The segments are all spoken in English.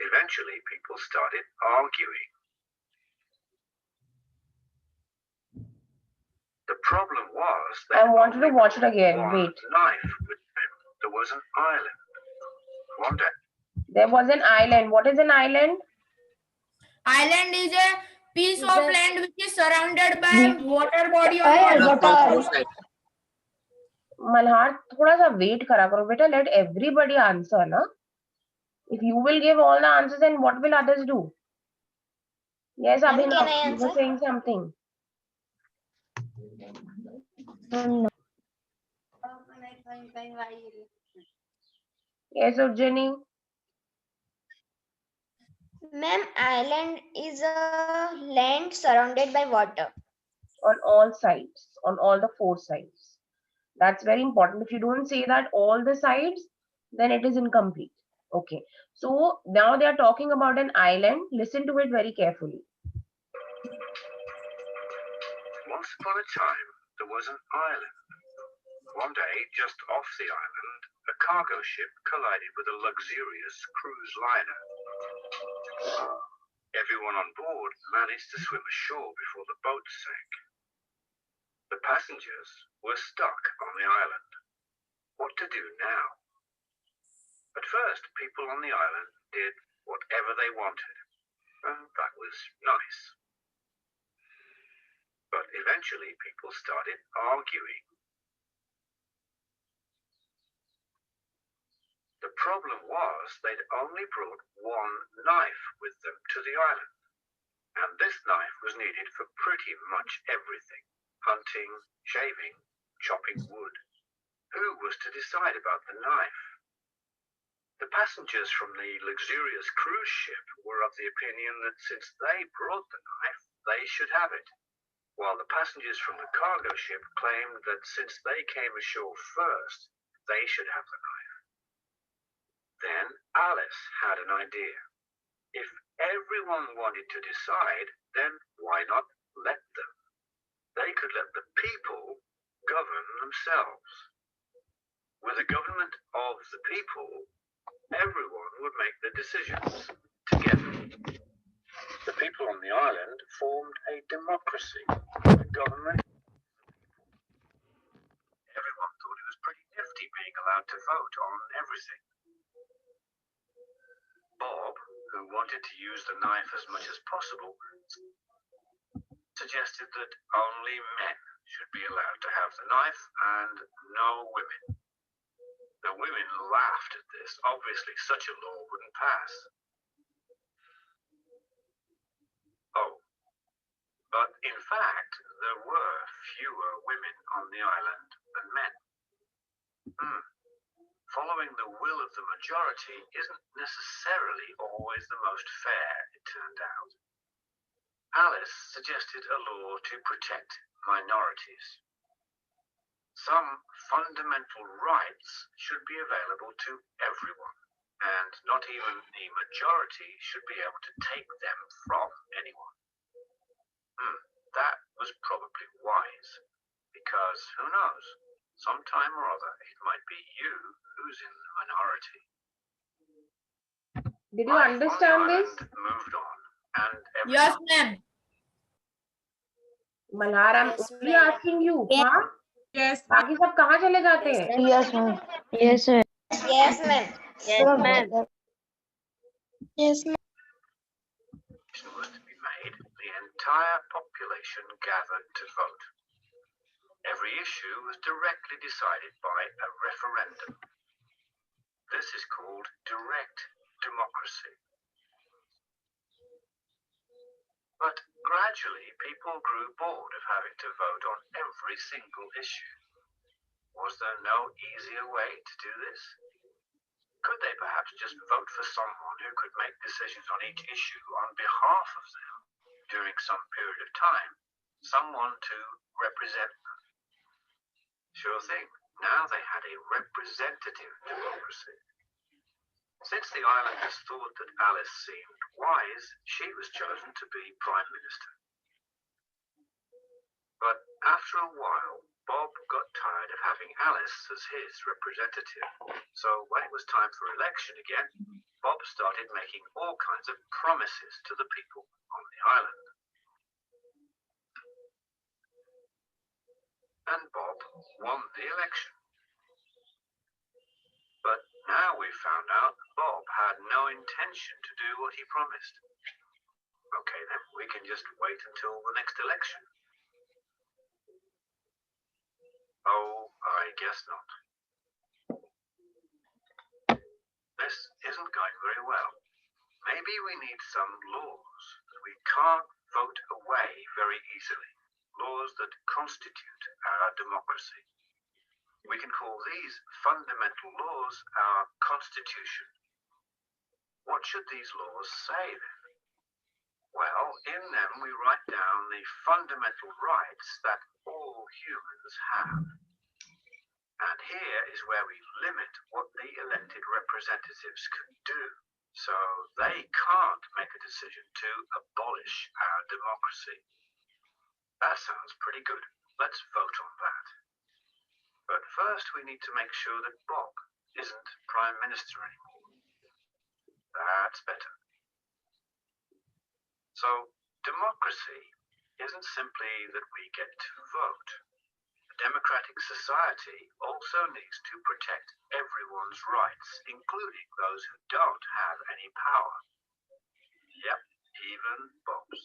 eventually people started arguing. The problem was that I wanted to watch it again. Wait. Knife with them. There was an island. One day. There was an island. What is an island? Island is a piece of land which is surrounded by water body on all sides. Malhar, thoda sa wait kara karo beta. Let everybody answer, na? If you will give all the answers, then what will others do? Yes, Abhinav, you were saying something. Yes, Urjani. Ma'am, island is a land surrounded by water. On all sides, on all the four sides. That's very important. If you don't say that all the sides, then it is incomplete. Okay. So now they are talking about an island. Listen to it very carefully. Once upon a time, there was an island. One day, just off the island, a cargo ship collided with a luxurious cruise liner. Everyone on board managed to swim ashore before the boat sank. The passengers were stuck on the island. What to do now? At first, people on the island did whatever they wanted, and that was nice. But eventually, people started arguing. The problem was they'd only brought one knife with them to the island, and this knife was needed for pretty much everything: hunting, shaving, chopping wood. Who was to decide about the knife? The passengers from the luxurious cruise ship were of the opinion that since they brought the knife, they should have it, while the passengers from the cargo ship claimed that since they came ashore first, they should have the knife. Then Alice had an idea. If everyone wanted to decide, then why not let them? They could let the people govern themselves. With a government of the people, everyone would make the decisions together. The people on the island formed a democracy, a government. Everyone thought it was pretty nifty being allowed to vote on everything. Bob, who wanted to use the knife as much as possible, suggested that only men should be allowed to have the knife and no women. The women laughed at this. Obviously, such a law wouldn't pass. Oh, but in fact, there were fewer women on the island than men. Following the will of the majority isn't necessarily always the most fair, it turned out. Alice suggested a law to protect minorities. Some fundamental rights should be available to everyone, and not even the majority should be able to take them from anyone. That was probably wise, because who knows? Sometime or other, it might be you who's in the minority. Did you understand this? Moved on, and Yes, ma'am. Malhar, I'm Yes, only ma'am. asking you. Yes. हाँ? Yes. बाकी सब कहाँ चले जाते हैं? Yes, ma'am. Yes, sir. Yes, ma'am. Yes, ma'am. Yes, ma'am. was to be made, the entire population gathered to vote. Every issue was directly decided by a referendum. This is called direct democracy. But gradually, people grew bored of having to vote on every single issue. Was there no easier way to do this? Could they perhaps just vote for someone who could make decisions on each issue on behalf of them during some period of time? Someone to represent them. Sure thing. Now they had a representative democracy. Since the islanders thought that Alice seemed wise, she was chosen to be Prime Minister. But after a while, Bob got tired of having Alice as his representative. So when it was time for election again, Bob started making all kinds of promises to the people on the island. And Bob won the election. But now we found out Bob had no intention to do what he promised. Okay, then we can just wait until the next election. Oh, I guess not. This isn't going very well. Maybe we need some laws that we can't vote away very easily. Laws that constitute our democracy. We can call these fundamental laws our Constitution. What should these laws say then? Well, in them we write down the fundamental rights that all humans have. And here is where we limit what the elected representatives can do. So they can't make a decision to abolish our democracy. That sounds pretty good. Let's vote on that. But first we need to make sure that Bob isn't Prime Minister anymore. That's better. So democracy isn't simply that we get to vote. A democratic society also needs to protect everyone's rights, including those who don't have any power. Yep, even Bob's.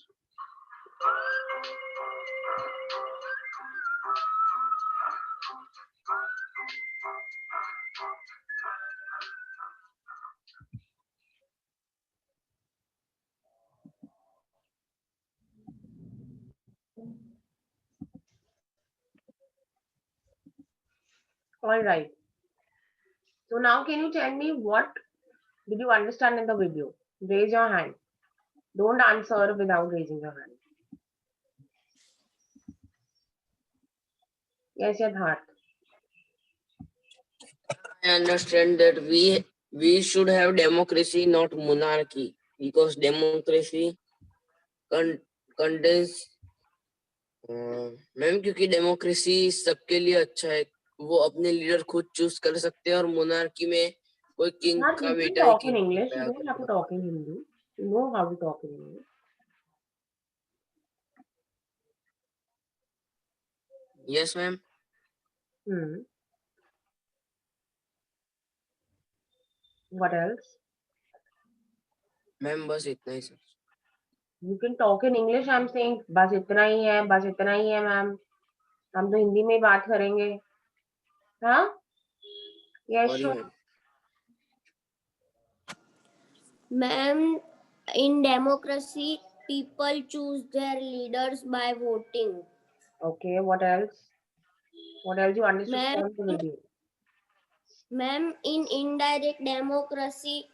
All right. So now can you tell me what did you understand in the video? Raise your hand. Don't answer without raising your hand. Yes, Yadharth. I understand that we should have democracy, not monarchy, because democracy contains ma'am क्योंकि democracy सबके लिए अच्छा है, वो अपने leader खुद choose कर सकते हैं, और मोनार्की में कोई किंग Yadharth, का you can बेटा talk he in king English. You पैदा don't have to करता है. talk in Hindi. You know how to talk in English. Yes, ma'am. What else? Ma'am बस इतना ही sir. You can talk in English. I'm saying बस इतना ही है, बस इतना ही है, मैम. हम तो हिंदी में ही बात करेंगे. हाँ? Yes, sorry sure. Ma'am. Ma'am, in democracy, people choose their leaders by voting. Okay, what else? What else you understood Ma'am, from the video? Ma'am, in indirect democracy,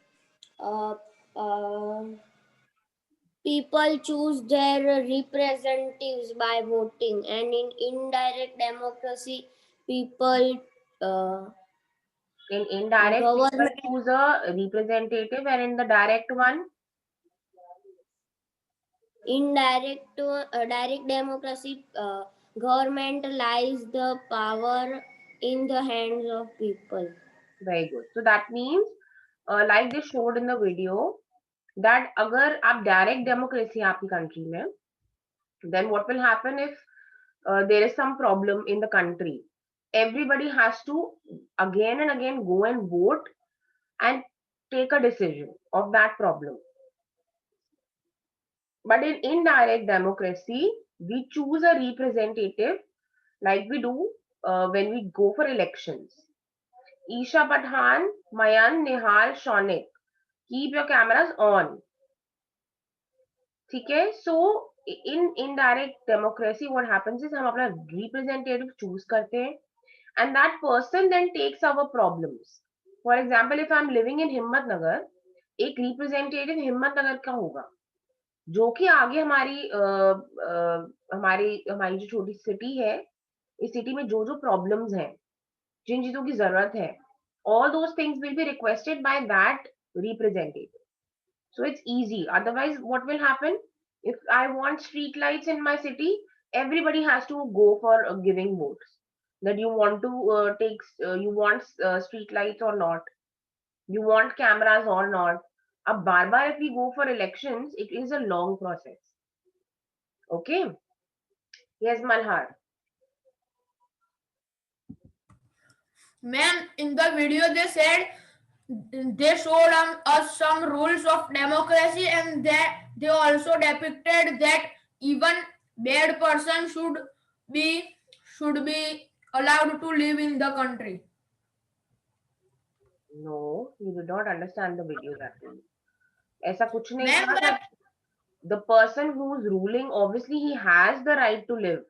uh, uh, people choose their representatives by voting, and in indirect democracy, people In indirect, people government choose a representative, and in the direct one, indirect direct democracy, government lies the power in the hands of people. very good. So that means, like they showed in the video, that अगर आप direct democracy है आपकी country में, then what will happen if there is some problem in the country? Everybody has to again and again go and vote and take a decision of that problem. But in indirect democracy, we choose a representative like we do when we go for elections. Isha Pathan, Mayan, Nihal, Shonik, keep your cameras on. Okay, so in indirect democracy, what happens is हम अपना representative choose करते हैं, and that person then takes our problems. For example, if I'm living in Himmatnagar, एक representative Himmatnagar का होगा, जो कि आगे हमारी जो छोटी सिटी है, इस सिटी में जो जो प्रॉब्लम्स हैं, जिन चीजों की जरूरत है, all those things will be requested by that representative. So it's easy. Otherwise, what will happen? If I want street lights in my city, everybody has to go for giving votes. That you want to you want street lights or not? You want cameras or not? अब बार बार if we go for elections, it is a long process. Okay? Yes, Malhar. Ma'am, in the video they said they showed us some rules of democracy, and that they also depicted that even bad person should be allowed to live in the country. No, you did not understand the video that way. ऐसा कुछ नहीं Ma'am, था that the person who's ruling, obviously he has the right to live.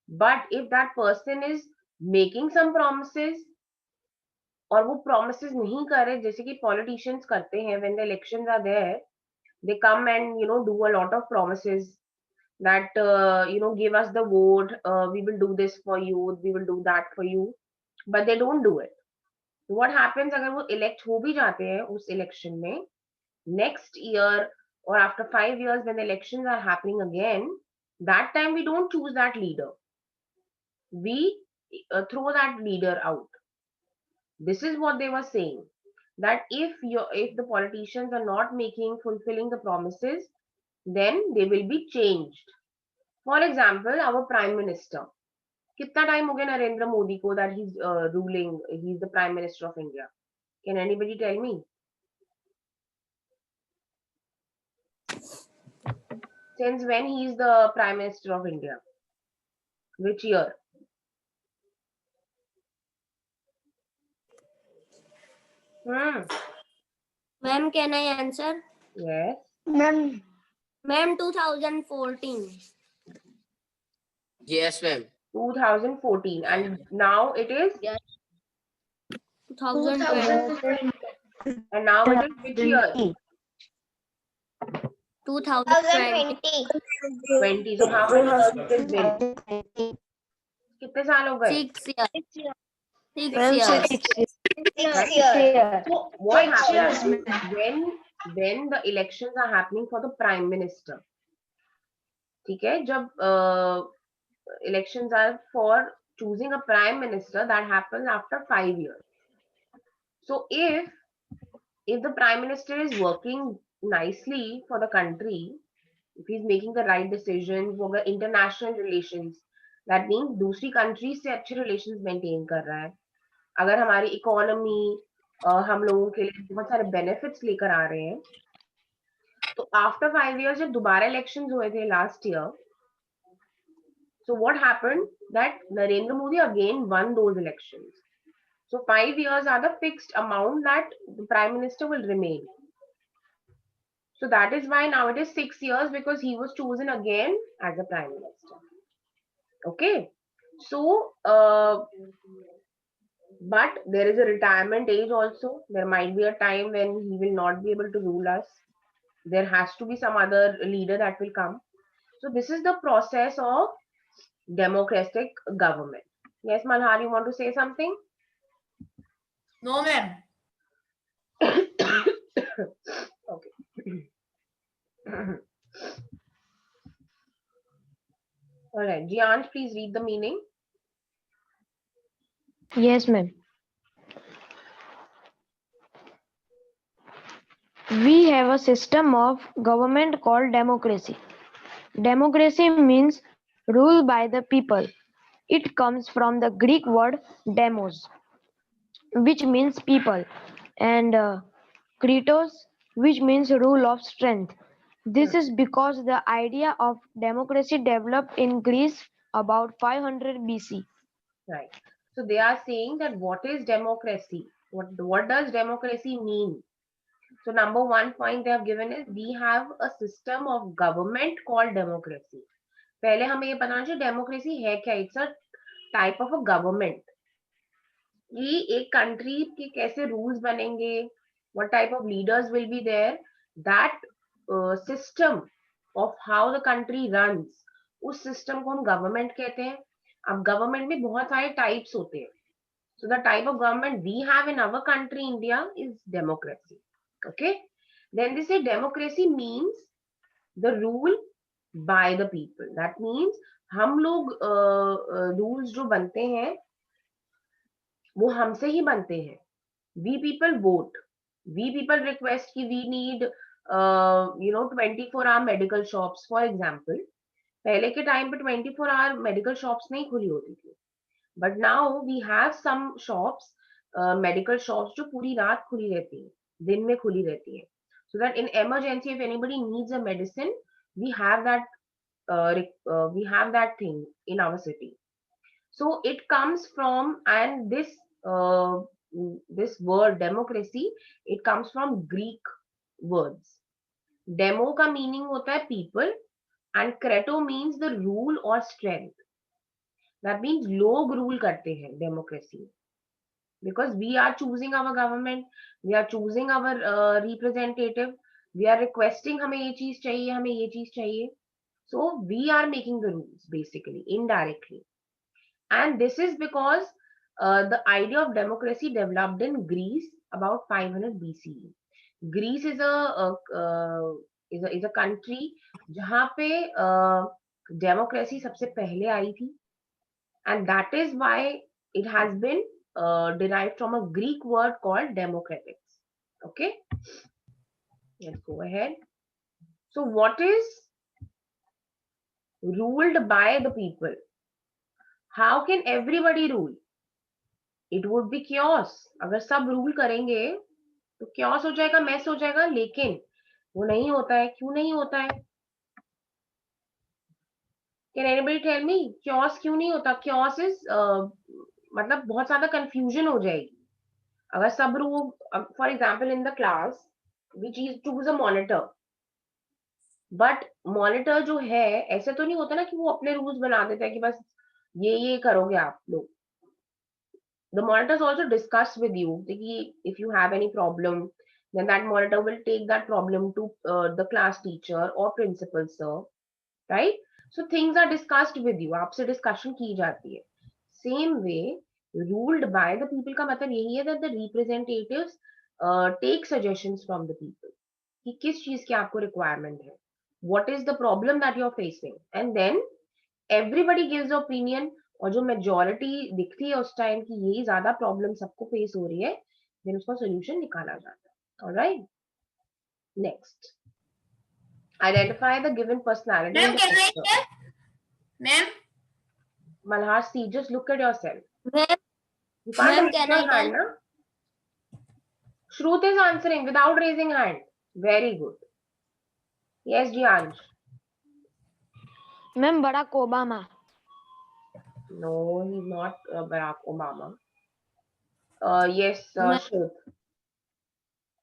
But if that person is making some promises और वो promises नहीं कर रहे, जैसे कि politicians करते हैं, when the elections are there, they come and do a lot of promises that give us the vote, we will do this for you, we will do that for you, but they don't do it. What happens अगर वो elect हो भी जाते हैं उस election में, next year or after 5 years when the elections are happening again, that time we don't choose that leader. We throw that leader out. This is what they were saying, that if the politicians are not fulfilling the promises, then they will be changed. For example, our prime minister. कितना time हो गया नरेंद्र मोदी को that he's ruling, he's the prime minister of India? Can anybody tell me? Since when he is the prime minister of India? Which year? Ma'am, can I answer? Yes. Ma'am, 2014. Yes, ma'am. 2014, and now it is, 2020. and now it is which year? 2020. 20. So how many years it has been? कितने साल हो गए? 6 years. 6 years. 6 years. So what happens when the elections are happening for the prime minister? ठीक है, जब elections are for choosing a prime minister, that happens after 5 years. So if the prime minister is working nicely for the country, if he's making the right decisions for the international relations, that means दूसरी countries से अच्छे relations maintain कर रहा है, अगर हमारी economy हम लोगों के लिए बहुत सारे बेनिफिट्स लेकर आ रहे हैं, तो आफ्टर 5 years जब दोबारा इलेक्शंस हुए थे last year, so what happened that Narendra Modi again won those elections. So 5 years are the fixed amount that the prime minister will remain. So that is why now it is 6 years, because he was chosen again as a prime minister. Okay, so but there is a retirement age also. There might be a time when he will not be able to rule us. There has to be some other leader that will come. So this is the process of democratic government. Yes, Malhar, you want to say something? No, ma'am. Okay. All right, Jianj, please read the meaning. Yes, ma'am. We have a system of government called democracy. Democracy means rule by the people. It comes from the Greek word demos, which means people, and kritos, which means rule of strength. This is because the idea of democracy developed in Greece about 500 BC. Right. So they are saying that what is democracy? What does democracy mean? So number one point they have given is we have a system of government called democracy. पहले हमें ये बताना चाहिए democracy है क्या? It's a type of a government. कि एक country के कैसे रूल्स बनेंगे, what type of leaders will be there, that system of how the country runs, उस system को हम government कहते हैं. अब government में बहुत सारे types होते हैं. So the type of government we have in our country, India, is democracy. Okay. Then they say democracy means the rule by the people. That means हम लोग rules जो बनते हैं वो हमसे ही बनते हैं. We people vote. We people request कि we need 24 hour medical shops, for example. पहले के टाइम पे 24 hour medical shops नहीं खुली होती थी, but now we have some shops, medical shops जो पूरी रात खुली रहती है, दिन में खुली रहती है, so that in emergency if anybody needs a medicine, we have that thing in our city. So it comes from, and this word democracy, it comes from Greek words. Demo का meaning होता है people, and creto means the rule or strength. That means लोग rule करते हैं democracy, because we are choosing our government, we are choosing our representative, we are requesting हमें ये चीज चाहिए, हमें ये चीज चाहिए. So we are making the rules basically, indirectly. And this is because the idea of democracy developed in Greece about 500 BCE. Greece is a country जहाँ पे democracy सबसे पहले आई थी, and that is why it has been derived from a Greek word called democratics. Okay, let's go ahead. So what is ruled by the people? How can everybody rule? It would be chaos. अगर सब rule करेंगे तो chaos हो जाएगा, mess हो जाएगा, लेकिन वो नहीं होता है. क्यों नहीं होता है? Can anybody tell me? Chaos क्यों नहीं होता? Chaos is मतलब बहुत ज्यादा confusion हो जाएगी. अगर सब rule, for example in the class we choose a monitor, but monitor जो है ऐसे तो नहीं होता ना कि वो अपने rules बना देता है कि बस ये करोगे आप लोग. The monitors also discuss with you if you have any problem, then that monitor will take that problem to the class teacher or principal sir, right? So things are discussed with you, आपसे discussion की जाती है. Same way, ruled by the people का मतलब यही है that the representatives take suggestions from the people कि किस चीज की आपको requirement है, what is the problem that you are facing, and then everybody gives opinion. और जो मेजोरिटी दिखती है उस टाइम की यही ज्यादा प्रॉब्लम सबको फेस हो रही है, देन उसका सॉल्यूशन निकाला जाता है. Alright, next, identify the given personality in Ma'am, the can I picture. say? Ma'am, Malhar, see, just look at yourself. Ma'am, You can't ma'am, raise can your I tell? hand, na? Shruti is answering without raising hand. Very good. Yes, Jiansh. Ma'am Barack Obama. No, he's not Barack Obama. Yes, Ma'am, Shruti.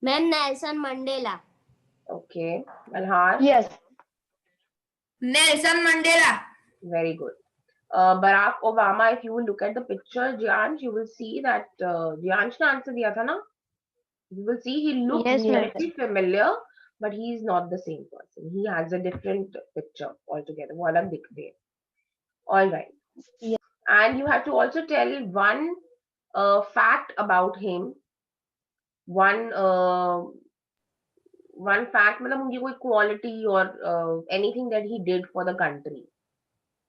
ma'am, Nelson Mandela. Okay. Malhar. Yes. Nelson Mandela. Very good. Barack Obama, if you will look at the picture, Jiansh, you will see that Jiansh ने answer दिया था ना? You will see he looks Yes, ma'am. very familiar, but he is not the same person. He has a different picture altogether. वो अलग दिखते हैं. All right. Yes. And you have to also tell one fact about him. One fact, मतलब उनकी कोई quality or anything that he did for the country.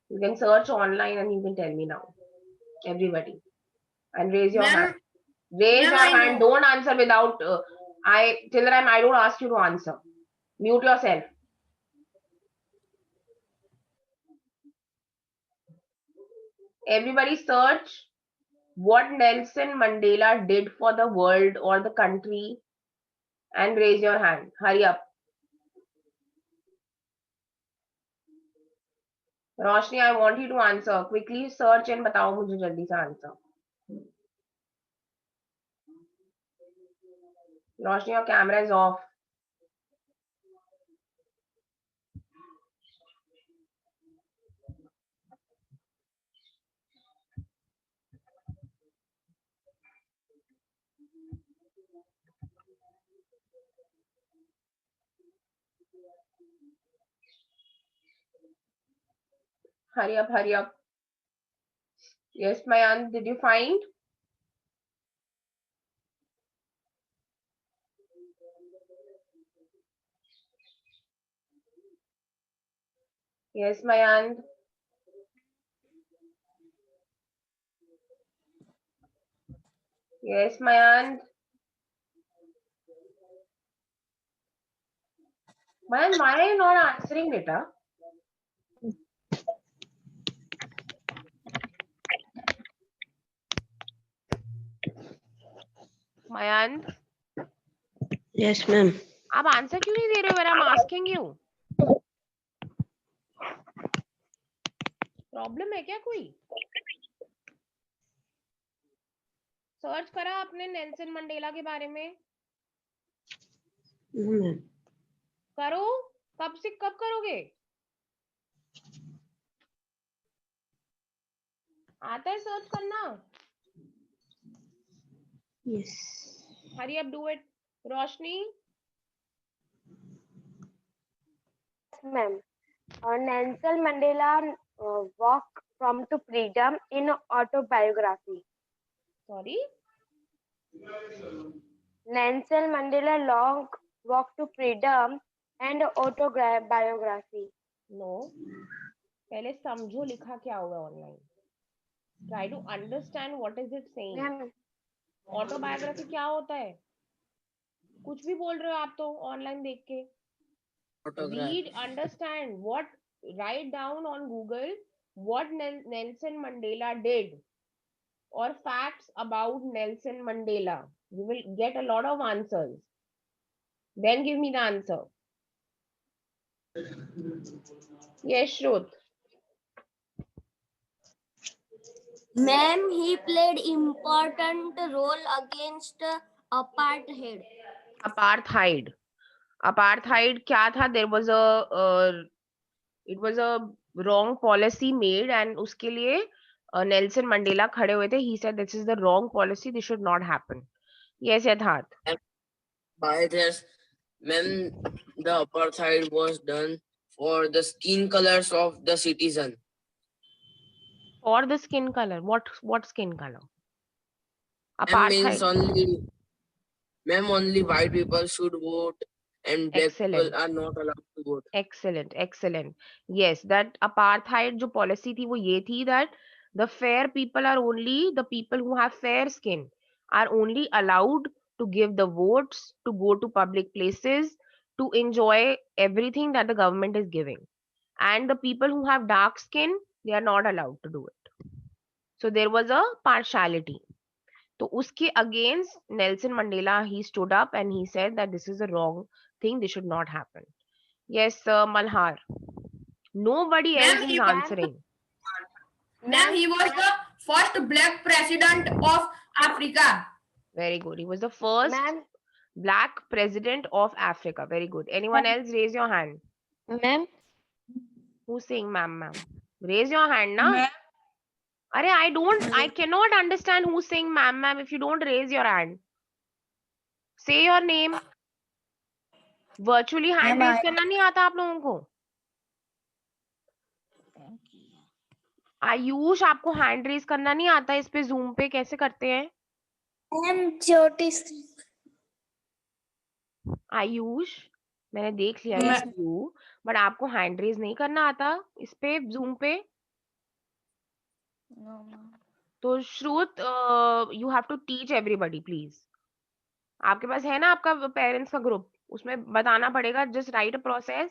You can search online and you can tell me now. Everybody. And raise your hand. Ma'am, Raise ma'am, your I hand. know. Don't answer without till the time I don't ask you to answer. Mute yourself. Everybody search what Nelson Mandela did for the world or the country and raise your hand. Hurry up. Roshni, I want you to answer. Quickly search and बताओ मुझे जल्दी से answer. Roshni, your camera is off. Hurry up, hurry up. Yes, Mayan, did you find? Yes, Mayan. Yes, Mayan. Mayan, why are you not answering, beta? Mayan, Yes, ma'am. आप answer क्यों नहीं दे रहे हो? When I'm asking you. Problem है क्या कोई? Search करा आपने नेल्सन मंडेला के बारे में? No, ma'am. करो, कब से कब करोगे? आता है सर्च करना? Yes. Hurry up, do it. Roshni? Ma'am, Nelson Mandela walk from to freedom in autobiography. Sorry? Nelson Mandela long walk to freedom and autobiography. No. पहले समझो लिखा क्या हुआ online. Try to understand what is it saying. Ma'am, autobiography क्या होता है? कुछ भी बोल रहे हो आप तो ऑनलाइन देख के. Photograph. Read, understand what, write down on Google what Nelson Mandela did or facts about Nelson Mandela. You will get a lot of answers. Then give me the answer. Yes, Shruth. Ma'am, he played important role against apartheid. Apartheid. Apartheid क्या था? There was it was a wrong policy made and उसके लिए Nelson Mandela खड़े हुए थे. He said this is the wrong policy. This should not happen. Yes, Yatharth. By this, when the apartheid was done for the skin colors of the citizen. For the skin color. What skin color? Ma'am means Apartheid. only white people should vote and black Excellent. people are not allowed to vote. Excellent, excellent. Yes, that apartheid जो policy थी वो ये थी that the fair people are only the people who have fair skin are only allowed to give the votes, to go to public places, to enjoy everything that the government is giving. And the people who have dark skin, they are not allowed to do it. So there was a partiality. तो उसके against Nelson Mandela, he stood up and he said that this is a wrong thing, this should not happen. Yes, Malhar. Nobody else Ma'am, is answering. he was the first black president of Africa. Very good. He was the first Ma'am, black president of Africa. Very good. Anyone else? Raise your hand. Ma'am, Who's saying ma'am? Raise your hand, na? I cannot understand who's saying ma'am if you don't raise your hand. Say your name. Virtually hand raise करना नहीं आता आप लोगों को? आयुष, आपको hand raise करना नहीं आता इस पे जूम पे? कैसे करते हैं? आयुष, मैंने देख लिया Yes, यू, बट आपको हैंड रेज नहीं करना आता इस पे जूम पे? तो Shrut, you have to teach everybody please. आपके पास है ना आपका पेरेंट्स का ग्रुप, उसमें बताना पड़ेगा. जस्ट राइट अ प्रोसेस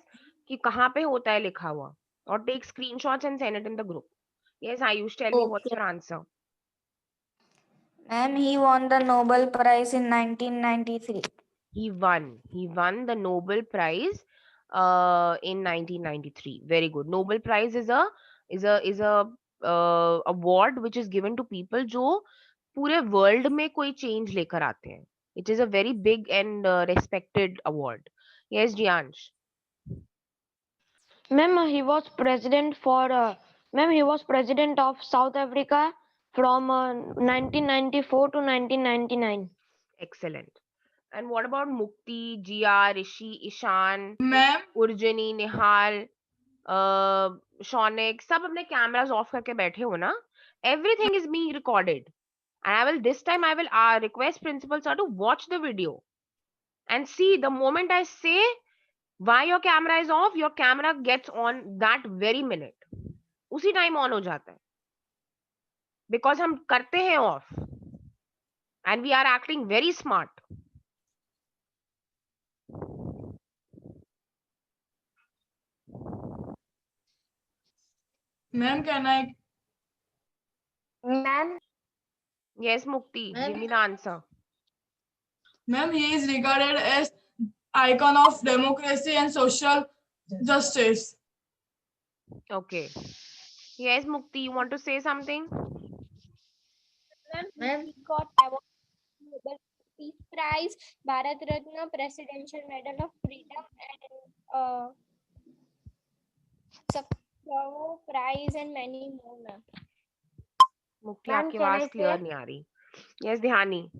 कि कहाँ पे होता है लिखा हुआ, और take screenshots and send it in the group. Yes Ayush, tell me what's your answer. Ma'am, he won the Nobel Prize in 1993. He won the Nobel Prize in 1993. Very good. Nobel Prize is a award which is given to people जो पूरे world में कोई change लेकर आते हैं. It is a very big and respected award. Yes, Jiansh. ma'am, he was president of South Africa from 1994 to 1999. Excellent. And what about Mukti, Jia, Rishi, Ishan, ma'am. Urjani, Nihal, Shaunik, सब अपने cameras off करके बैठे हो ना? Everything is being recorded. And this time I will request principal sir to watch the video and see the moment I say why your camera is off, your camera gets on that very minute. उसी time on हो जाता है. Because हम करते हैं off. And we are acting very smart. Ma'am, can I? Ma'am, Yes, Mukti, Ma'am. give me the answer. Ma'am, he is regarded as icon of democracy and social justice. Okay. Yes, Mukti, you want to say something? Ma'am. he got award Nobel Peace Prize, Bharat Ratna, Presidential Medal of Freedom, and Sakharov Prize, and many more, ma'am. Mukti, Ma'am, आपकी can आवाज I clear say? नहीं आ रही. Yes, Dhihani.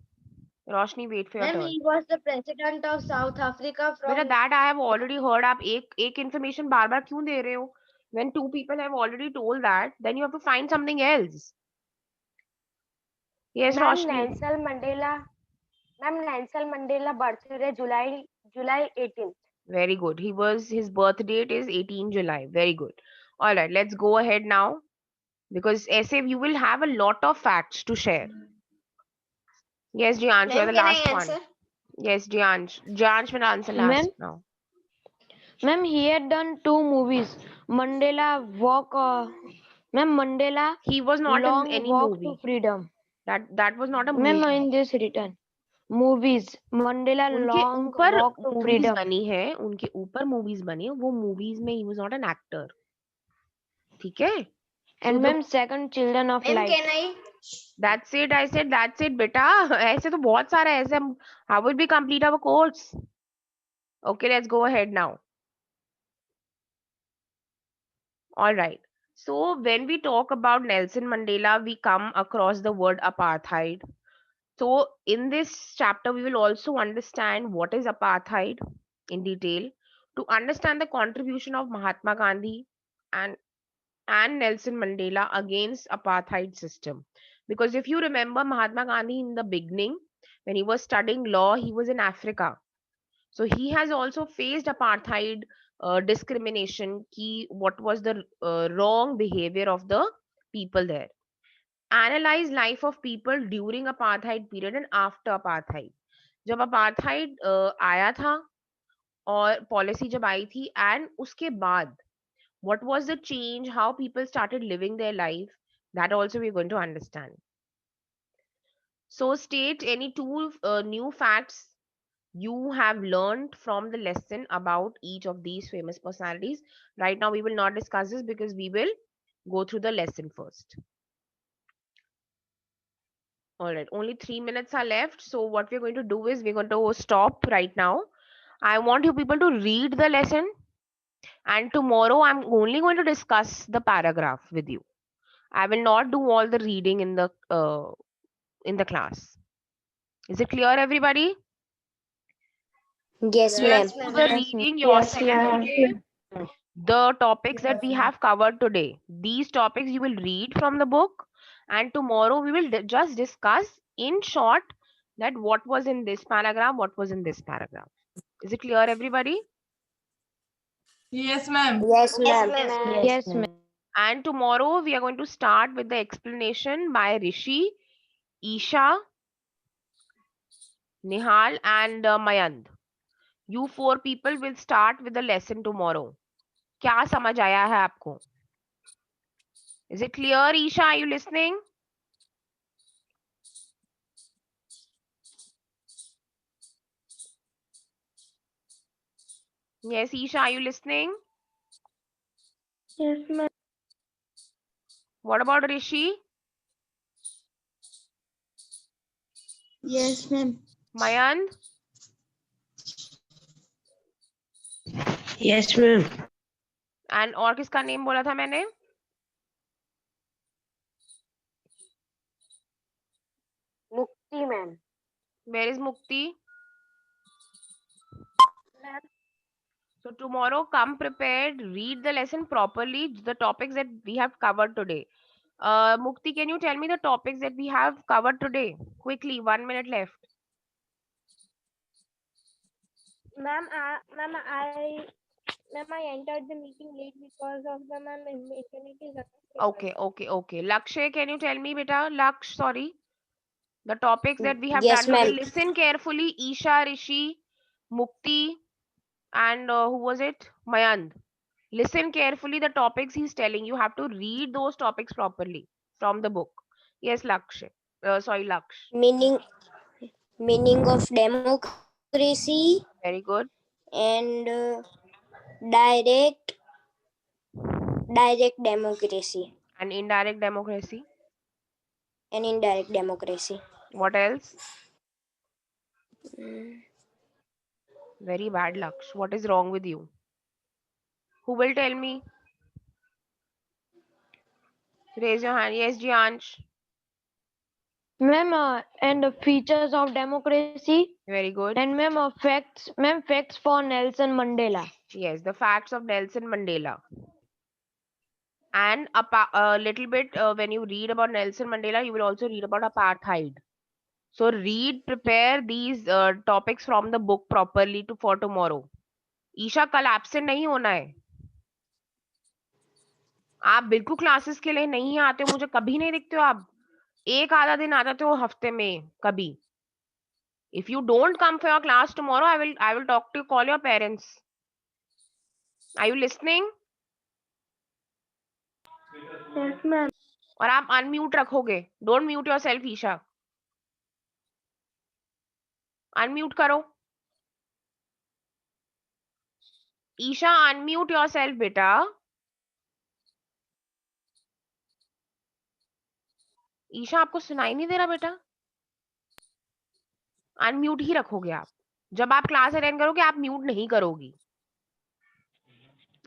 Roshni, wait for your Ma'am, turn. he was the president of South Africa बेटा, from. that I have already heard. आप एक information बार बार क्यों दे रहे हो? When two people have already told that, then you have to find something else. Yes, Ma'am, Roshni. Nelson Mandela. Ma'am, Nelson Mandela birthday July 18th. Very good. His birth date is 18 July. Very good. All right, let's go ahead now. Because essay, you will have a lot of facts to share. Yes, Jiansh, you are Ma'am, the can I last one. answer? Yes, Jiansh. Jiansh will answer last Ma'am, now. ma'am, he had done two movies. Mandela Walk, ma'am, Mandela He was not in Long any Walk to movie. Freedom. That was not a Ma'am, movie. in this written movies, Mandela उनके Long ऊपर Walk to movies Freedom. बनी है, उनके ऊपर movies बनी है, वो movies में he was not an actor. ठीक है? And ma'am, second Children of Ma'am, Light. can I? That's it. I said that's it, बेटा. ऐसे तो बहुत सारा है. ऐसे how will we complete our course? Okay, let's go ahead now. All right. So when we talk about Nelson Mandela, we come across the word apartheid. So in this chapter, we will also understand what is apartheid in detail, to understand the contribution of Mahatma Gandhi and Nelson Mandela against apartheid system. Because if you remember Mahatma Gandhi in the beginning, when he was studying law, he was in Africa. So he has also faced apartheid discrimination. What was the wrong behavior of the people there? Analyze life of people during apartheid period and after apartheid. जब apartheid आया था और policy जब आई थी and उसके बाद what was the change, how people started living their life, that also we're going to understand. So state any two new facts you have learned from the lesson about each of these famous personalities. Right now we will not discuss this because we will go through the lesson first. All right, only 3 minutes are left. So what we're going to do is we're going to stop right now. I want you people to read the lesson, and tomorrow I'm only going to discuss the paragraph with you. I will not do all the reading in the class. Is it clear, everybody? Yes, ma'am. Just do the reading yourself, okay? The topics that we have covered today, these topics you will read from the book, and tomorrow we will just discuss in short that what was in this paragraph, what was in this paragraph. Is it clear, everybody? Yes, ma'am. Yes, ma'am. Yes, ma'am. And tomorrow we are going to start with the explanation by Rishi, Isha, Nihal, and Mayand. You four people will start with the lesson tomorrow. क्या समझ आया है आपको? Is it clear, Isha? Are you listening? Yes, Isha, are you listening? Yes, ma'am. What about Rishi? Yes, ma'am. Mayand? Yes, ma'am. And और किसका name बोला था मैंने? Mukti, ma'am. Where is Mukti? Ma'am. So tomorrow come prepared, read the lesson properly, the topics that we have covered today. Mukti, can you tell me the topics that we have covered today? Quickly, 1 minute left. Ma'am, I entered the meeting late because of the internet is unstable. Okay. Lakshay, can you tell me, beta? Laksh, sorry. The topics that we have Yes, done today. ma'am. Listen carefully. Isha, Rishi, Mukti, and who was it? Mayand. Listen carefully the topics he's telling. You have to read those topics properly from the book. Yes, Laksh. Sorry, Laksh. Meaning of democracy Very good. and direct democracy And indirect democracy. and indirect democracy. What else? Mm. Very bad, Laksh. What is wrong with you? Who will tell me? Raise your hand. Yes, Jiansh. Ma'am, and the features of democracy. Very good. And facts for Nelson Mandela. Yes, the facts of Nelson Mandela. And a little bit when you read about Nelson Mandela, you will also read about apartheid. So prepare these topics from the book properly for tomorrow. Isha कल absent नहीं होना है. आप बिल्कुल classes के लिए नहीं आते हो, मुझे कभी नहीं दिखते हो आप. एक आधा दिन आ जाते हो हफ्ते में कभी. If you don't come for your class tomorrow, I will talk to call your parents. Are you listening? Yes, ma'am. और आप अनम्यूट रखोगे. Don't mute yourself, Isha. Unmute करो. ईशा, अनम्यूट योरसेल्फ बेटा. ईशा, आपको सुनाई नहीं दे रहा बेटा? अनम्यूट ही रखोगे आप. जब आप क्लास अटेंड करोगे आप म्यूट नहीं करोगी.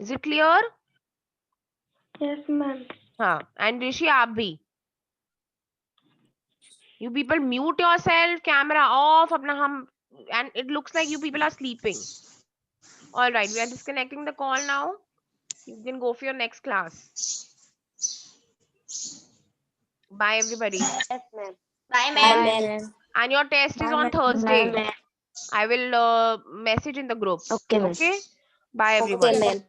Is it clear? Yes, ma'am. हाँ. एंड ऋषि आप भी. You people mute yourself, camera off. अपना हम and it looks like you people are sleeping. All right, we are disconnecting the call now. You can go for your next class. Bye everybody. Yes, ma'am. Bye, ma'am. And your test is on Thursday. I will message in the group. Okay, ma'am. Okay. Bye everyone. Okay, ma'am.